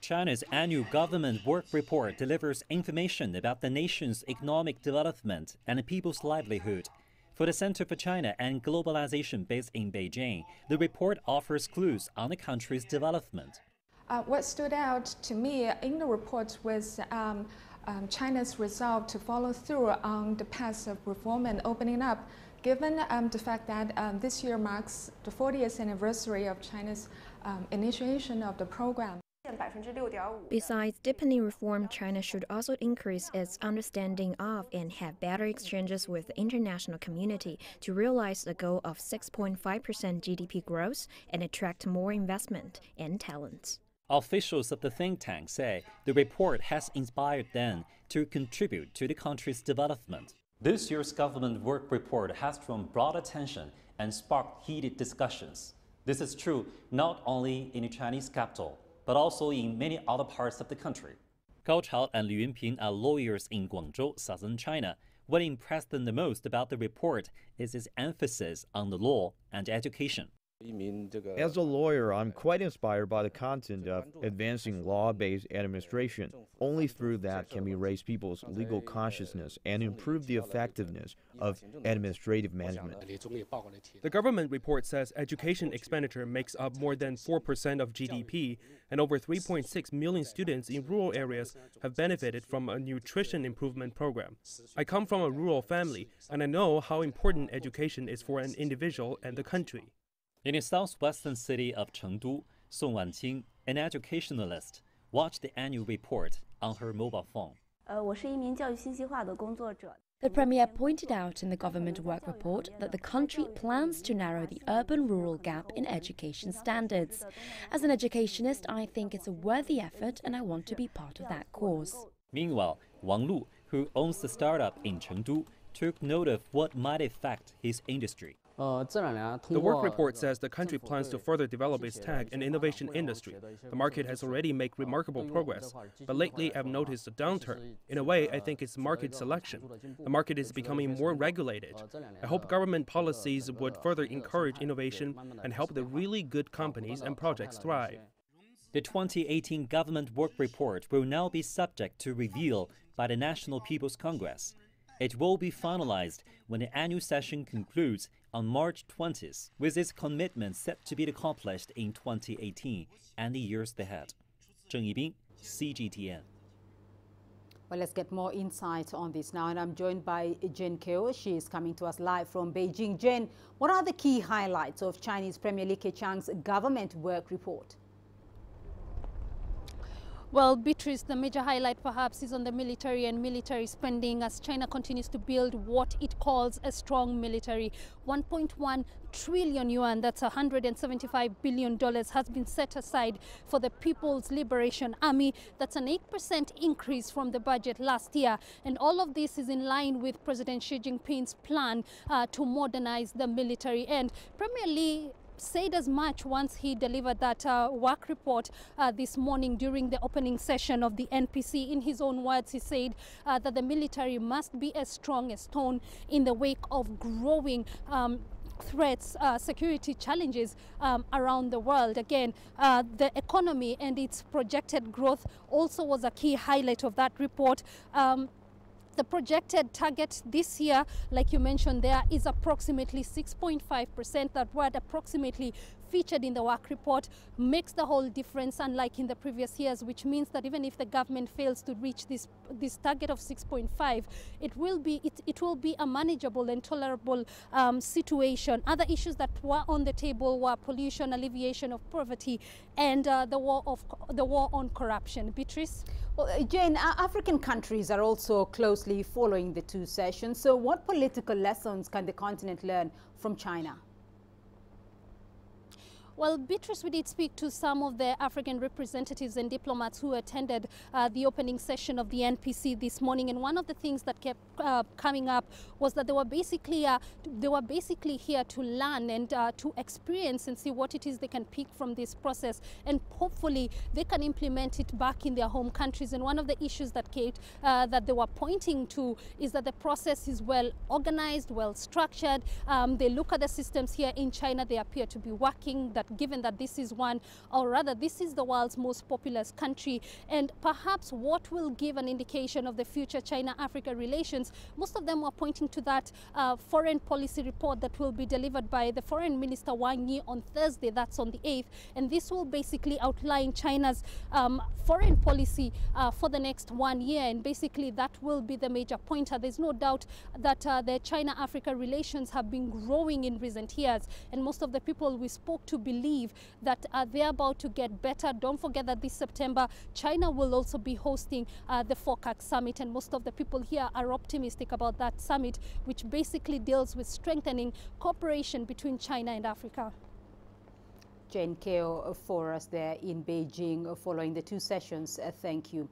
China's annual government work report delivers information about the nation's economic development and people's livelihood. For the Center for China and Globalization based in Beijing, the report offers clues on the country's development. What stood out to me in the report was China's resolve to follow through on the path of reform and opening up, given the fact that this year marks the 40th anniversary of China's initiation of the program. Besides deepening reform, China should also increase its understanding of and have better exchanges with the international community to realize the goal of 6.5% GDP growth and attract more investment and talents. Officials of the think tank say the report has inspired them to contribute to the country's development. This year's government work report has drawn broad attention and sparked heated discussions. This is true not only in the Chinese capital, but also in many other parts of the country. Gao Chao and Liu Yunping are lawyers in Guangzhou, southern China. What impressed them the most about the report is its emphasis on the law and education. As a lawyer, I'm quite inspired by the content of advancing law-based administration. Only through that can we raise people's legal consciousness and improve the effectiveness of administrative management. The government report says education expenditure makes up more than 4% of GDP, and over 3.6 million students in rural areas have benefited from a nutrition improvement program. I come from a rural family, and I know how important education is for an individual and the country. In the southwestern city of Chengdu, Song Wanqing, an educationalist, watched the annual report on her mobile phone. The Premier pointed out in the government work report that the country plans to narrow the urban-rural gap in education standards. As an educationist, I think it's a worthy effort and I want to be part of that cause. Meanwhile, Wang Lu, who owns the startup in Chengdu, took note of what might affect his industry. The work report says the country plans to further develop its tech and innovation industry. The market has already made remarkable progress, but lately I've noticed a downturn. In a way, I think it's market selection. The market is becoming more regulated. I hope government policies would further encourage innovation and help the really good companies and projects thrive. The 2018 government work report will now be subject to review by the National People's Congress. It will be finalized when the annual session concludes on March 20th, with its commitments set to be accomplished in 2018 and the years ahead. Zheng Yibing, CGTN. Well, let's get more insight on this now, and I'm joined by Jen Keo. She is coming to us live from Beijing. Jen, what are the key highlights of Chinese Premier Li Keqiang's government work report? Well, Beatrice, the major highlight perhaps is on the military and military spending as China continues to build what it calls a strong military. 1.1 trillion yuan, that's $175 billion, has been set aside for the People's Liberation Army. That's an 8% increase from the budget last year. And all of this is in line with President Xi Jinping's plan to modernize the military. And Premier Li said as much once he delivered that work report this morning during the opening session of the NPC. In his own words, he said that the military must be as strong as stone in the wake of growing threats, security challenges around the world. Again, the economy and its projected growth also was a key highlight of that report. The projected target this year, like you mentioned there, is approximately 6.5%. That word approximately featured in the work report makes the whole difference, unlike in the previous years, which means that even if the government fails to reach this target of 6.5, it will be a manageable and tolerable situation. Other issues that were on the table were pollution, alleviation of poverty, and the war on corruption. Beatrice? Well, Jane, African countries are also closely following the two sessions. So what political lessons can the continent learn from China? Well, Beatrice, we did speak to some of the African representatives and diplomats who attended the opening session of the NPC this morning, and one of the things that kept coming up was that they were basically here to learn and to experience and see what it is they can pick from this process, and hopefully they can implement it back in their home countries. And one of the issues that that they were pointing to is that the process is well organized, well structured. They look at the systems here in China; they appear to be working. That that given that this is one, or rather this is the world's most populous country, and perhaps what will give an indication of the future China-Africa relations, most of them are pointing to that foreign policy report that will be delivered by the Foreign Minister Wang Yi on Thursday, that's on the 8th, and this will basically outline China's foreign policy for the next 1 year, and basically that will be the major pointer. There's no doubt that the China-Africa relations have been growing in recent years, and most of the people we spoke to believe that they're about to get better. Don't forget that this September, China will also be hosting the FOCAC summit, and most of the people here are optimistic about that summit, which basically deals with strengthening cooperation between China and Africa. Jane Keo for us there in Beijing following the 2 sessions. Thank you.